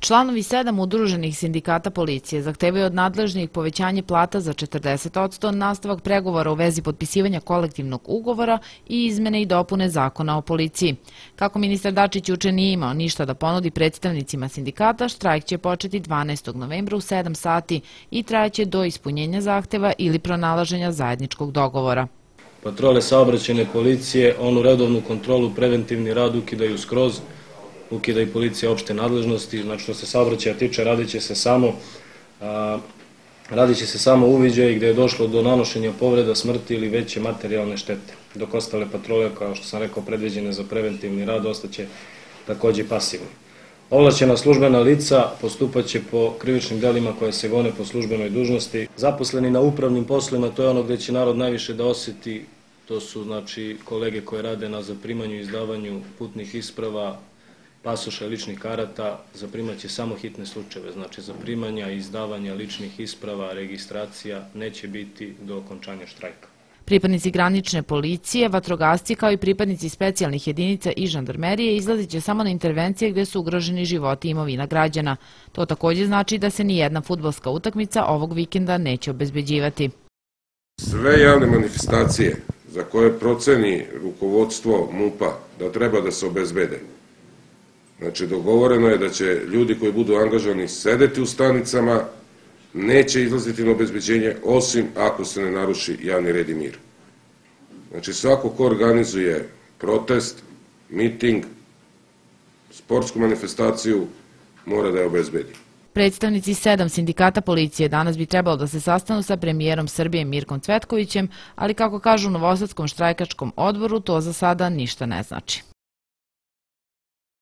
Članovi 7 udruženih sindikata policije zahtevaju od nadležnih povećanje plata za 40%, nastavak pregovora u vezi potpisivanja kolektivnog ugovora i izmene i dopune zakona o policiji. Kako ministar Dačić juče nije imao ništa da ponudi predstavnicima sindikata, štrajk će početi 12. novembra u 7 sati i trajaće do ispunjenja zahteva ili pronalaženja zajedničkog dogovora. Patrole saobraćajne policije, onu redovnu kontrolu, preventivni rad ukidaju skroz, ukida i policija opšte nadležnosti. Znači, što se saobraćaja tiče, radit će se samo uviđaj gde je došlo do nanošenja povreda, smrti ili veće materijalne štete, dok ostale patrole, kao što sam rekao, predviđene za preventivni rad, ostaće takođe pasivni. Ovlašćena službena lica postupaće po krivičnim delima koje se gone po službenoj dužnosti. Zaposleni na upravnim poslovima, to je ono gde će narod najviše da oseti, to su znači kolege koje rade na zaprimanju i izdavanju putnih isprava, pasoša i ličnih karata. Zaprimaće samo hitne slučajeve, znači zaprimanja i izdavanja ličnih isprava, registracija neće biti do okončanja štrajka. Pripadnici granične policije, vatrogasci kao i pripadnici specijalnih jedinica i žandarmerije izlazit će samo na intervencije gde su ugroženi životi i imovina građana. To takođe znači da se ni jedna fudbalska utakmica ovog vikenda neće obezbeđivati. Sve javne manifestacije za koje proceni rukovodstvo MUP-a da treba da se obezbede, znači dogovoreno je da će ljudi koji budu angažovani sedeti u stanicama, neće izlaziti na obezbeđenje, osim ako se ne naruši javni red i mir. Znači, svako ko organizuje protest, miting, sportsku manifestaciju, mora da je obezbedi. Predstavnici 7 sindikata policije danas bi trebalo da se sastanu sa premijerom Srbije Mirkom Cvetkovićem, ali kako kažu u Novosadskom štrajkačkom odboru, to za sada ništa ne znači.